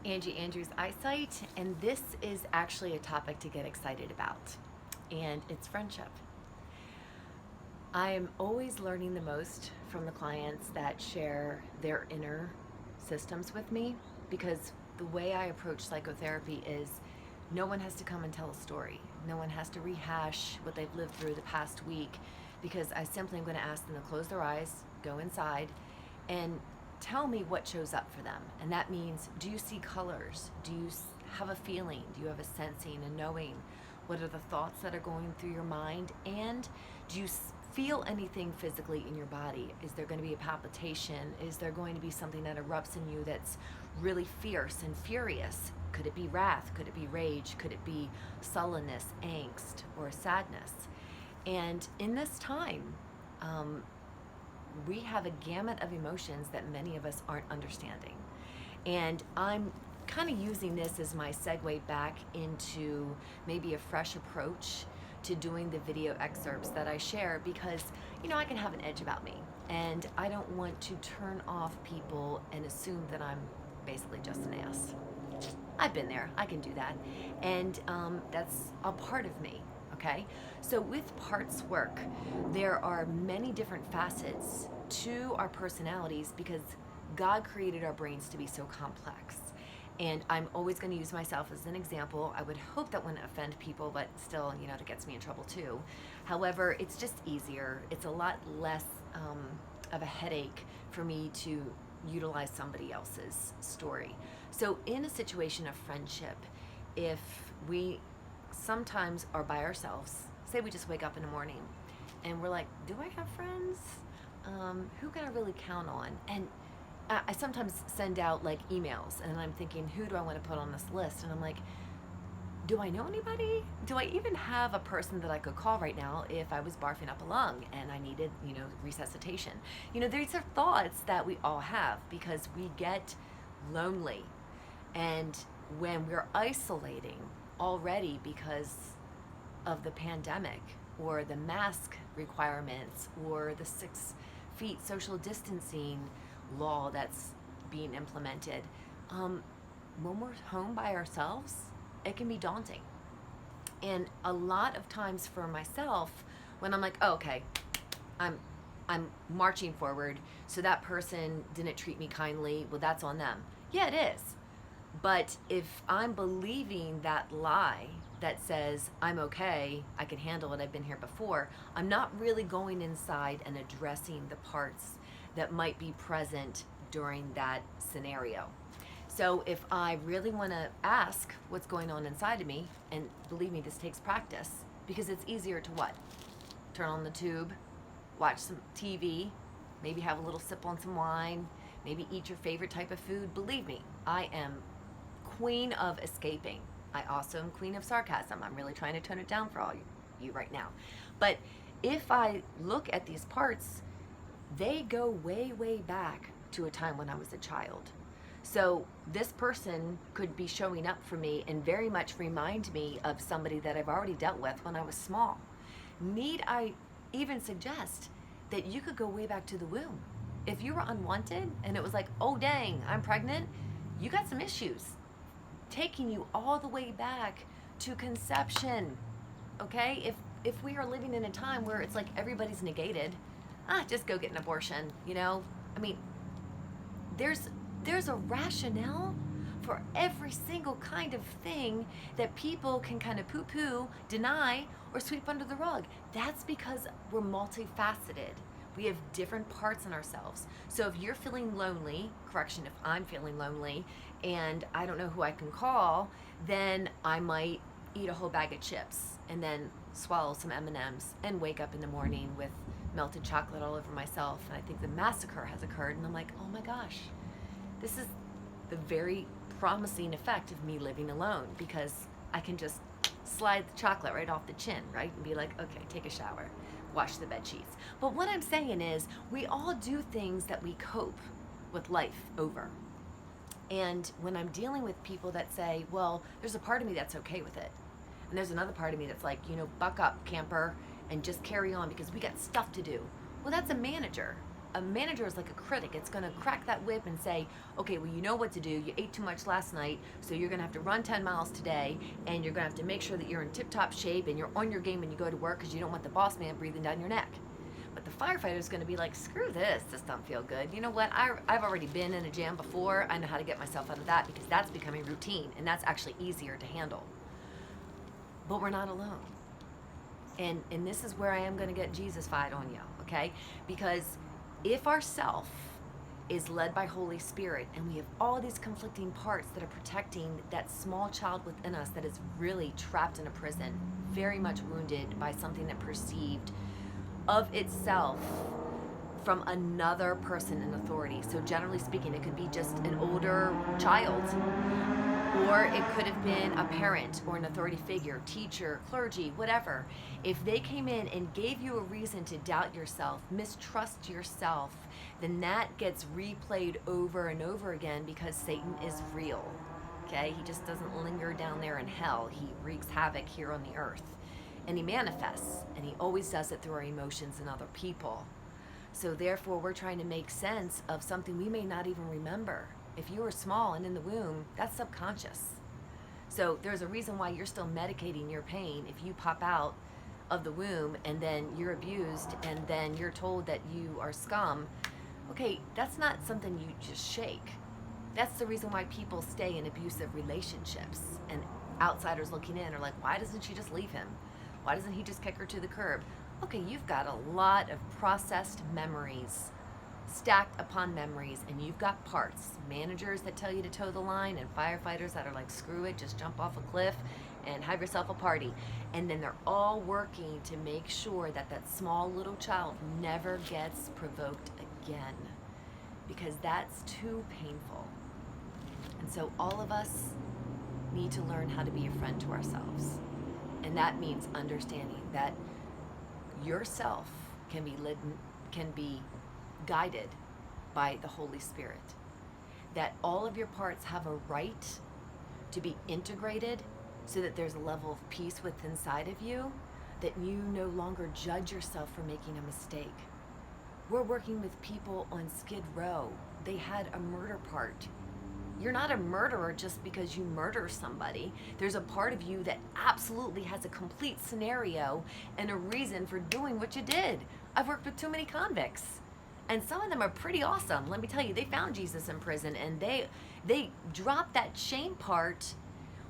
Angie Andrews eyesight, and this is actually a topic to get excited about, and it's friendship. I am always learning the most from the clients that share their inner systems with me, because the way I approach psychotherapy is no one has to come and tell a story. No one has to rehash what they've lived through the past week, because I simply am going to ask them to close their eyes, go inside, and tell me what shows up for them. And that means, do you see colors? Do you have a feeling? Do you have a sensing, a knowing? What are the thoughts that are going through your mind? And do you feel anything physically in your body? Is there going to be a palpitation? Is there going to be something that erupts in you that's really fierce and furious? Could it be wrath? Could it be rage? Could it be sullenness, angst, or sadness? And in this time, we have a gamut of emotions that many of us aren't understanding. And I'm kind of using this as my segue back into maybe a fresh approach to doing the video excerpts that I share, because I can have an edge about me, and I don't want to turn off people and assume that I'm basically just an ass. I've been there, I can do that, and that's a part of me. Okay, so with parts work, there are many different facets to our personalities, because God created our brains to be so complex. And I'm always going to use myself as an example. I would hope that wouldn't offend people, but still, that gets me in trouble too. However, it's just easier. It's a lot less of a headache for me to utilize somebody else's story. So in a situation of friendship, if we sometimes are by ourselves, say we just wake up in the morning and we're like, do I have friends? Who can I really count on? And I sometimes send out like emails, and I'm thinking, who do I want to put on this list? And I'm like, do I know anybody? Do I even have a person that I could call right now if I was barfing up a lung and I needed, resuscitation? These are thoughts that we all have because we get lonely. And when we're isolating already because of the pandemic or the mask requirements or the 6 feet social distancing law that's being implemented, when we're home by ourselves, it can be daunting. And a lot of times for myself, when I'm like, oh, okay, I'm marching forward, so that person didn't treat me kindly, well, that's on them. Yeah, it is. But if I'm believing that lie that says, I'm okay, I can handle it, I've been here before, I'm not really going inside and addressing the parts that might be present during that scenario. So if I really want to ask what's going on inside of me, and believe me, this takes practice, because it's easier to what? Turn on the tube, watch some TV, maybe have a little sip on some wine, maybe eat your favorite type of food. Believe me, I am queen of escaping. I also am queen of sarcasm. I'm really trying to tone it down for all you right now. But if I look at these parts, they go way, way back to a time when I was a child. So this person could be showing up for me and very much remind me of somebody that I've already dealt with when I was small. Need I even suggest that you could go way back to the womb? If you were unwanted and it was like, oh dang, I'm pregnant, you got some issues. Taking you all the way back to conception, okay? If we are living in a time where it's like everybody's negated, just go get an abortion, I mean, there's a rationale for every single kind of thing that people can kind of poo-poo, deny, or sweep under the rug. That's because we're multifaceted. We have different parts in ourselves. So if you're feeling lonely, if I'm feeling lonely and I don't know who I can call, then I might eat a whole bag of chips and then swallow some M&Ms and wake up in the morning with melted chocolate all over myself, and I think the massacre has occurred, and I'm like, oh my gosh, this is the very promising effect of me living alone, because I can just slide the chocolate right off the chin, right, and be like, okay, take a shower, wash the bed sheets. But what I'm saying is, we all do things that we cope with life over. And when I'm dealing with people that say, well, there's a part of me that's okay with it, and there's another part of me that's like, buck up, camper, and just carry on because we got stuff to do. Well, that's a manager. a manager is like a critic. It's going to crack that whip and say, okay, well, you know what to do. You ate too much last night, so you're going to have to run 10 miles today, and you're going to have to make sure that you're in tip-top shape and you're on your game when you go to work because you don't want the boss man breathing down your neck. But the firefighter is going to be like, screw this. This don't feel good. You know what? I've already been in a jam before. I know how to get myself out of that because that's becoming routine, and that's actually easier to handle. But we're not alone. And this is where I am going to get Jesus-fied on you, okay? Because if our self is led by Holy Spirit and we have all these conflicting parts that are protecting that small child within us that is really trapped in a prison, very much wounded by something that perceived of itself from another person in authority. So generally speaking, it could be just an older child, or it could have been a parent or an authority figure, teacher, clergy, whatever. If they came in and gave you a reason to doubt yourself, mistrust yourself, then that gets replayed over and over again because Satan is real. Okay? He just doesn't linger down there in hell. He wreaks havoc here on the earth. And he manifests, and he always does it through our emotions and other people. So therefore, we're trying to make sense of something we may not even remember. If you were small and in the womb, that's subconscious. So there's a reason why you're still medicating your pain. If you pop out of the womb and then you're abused and then you're told that you are scum, okay, that's not something you just shake. That's the reason why people stay in abusive relationships, and outsiders looking in are like, why doesn't she just leave him? Why doesn't he just kick her to the curb? Okay, you've got a lot of processed memories, stacked upon memories, and you've got parts. Managers that tell you to toe the line, and firefighters that are like, screw it, just jump off a cliff and have yourself a party. And then they're all working to make sure that that small little child never gets provoked again, because that's too painful. And so all of us need to learn how to be a friend to ourselves. And that means understanding that yourself can be guided by the Holy Spirit. That all of your parts have a right to be integrated so that there's a level of peace within inside of you, that you no longer judge yourself for making a mistake. We're working with people on Skid Row. They had a murder part. You're not a murderer just because you murder somebody. There's a part of you that absolutely has a complete scenario and a reason for doing what you did. I've worked with too many convicts, and some of them are pretty awesome. Let me tell you, they found Jesus in prison, and they dropped that shame part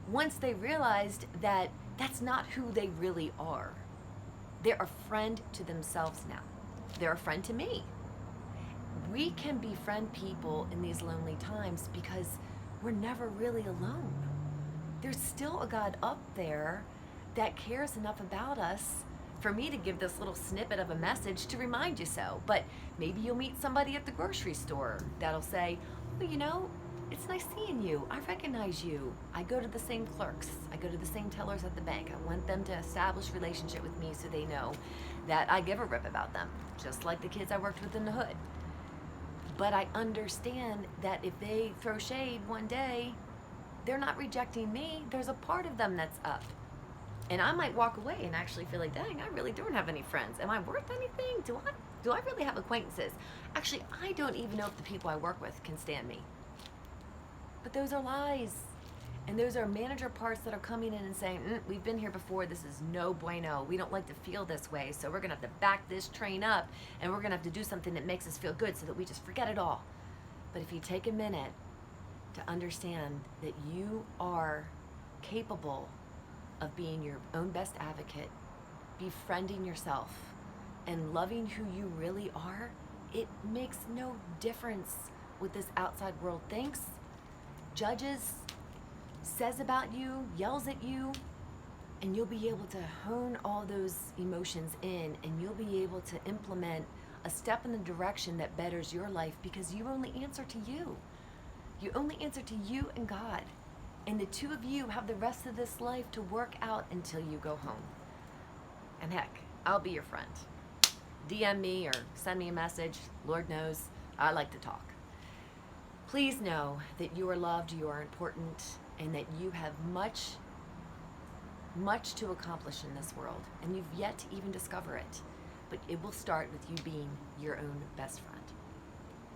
once they realized that that's not who they really are. They're a friend to themselves now. They're a friend to me. We can befriend people in these lonely times because we're never really alone. There's still a God up there that cares enough about us for me to give this little snippet of a message to remind you so. But maybe you'll meet somebody at the grocery store that'll say, well, you know, it's nice seeing you. I recognize you. I go to the same clerks. I go to the same tellers at the bank. I want them to establish relationship with me so they know that I give a rip about them, just like the kids I worked with in the hood. But I understand that if they throw shade one day, they're not rejecting me. There's a part of them that's up. And I might walk away and actually feel like, dang, I really don't have any friends. Am I worth anything? Do I really have acquaintances? Actually, I don't even know if the people I work with can stand me. But those are lies. And those are manager parts that are coming in and saying, we've been here before, this is no bueno. We don't like to feel this way, so we're gonna have to back this train up, and we're gonna have to do something that makes us feel good so that we just forget it all. But if you take a minute to understand that you are capable of being your own best advocate, befriending yourself, and loving who you really are, it makes no difference what this outside world thinks, judges, says about you, yells at you, and you'll be able to hone all those emotions in, and you'll be able to implement a step in the direction that betters your life, because you only answer to you. You only answer to you and God. And the two of you have the rest of this life to work out until you go home. And heck, I'll be your friend. DM me or send me a message. Lord knows, I like to talk. Please know that you are loved, you are important, and that you have much, much to accomplish in this world. And you've yet to even discover it. But it will start with you being your own best friend.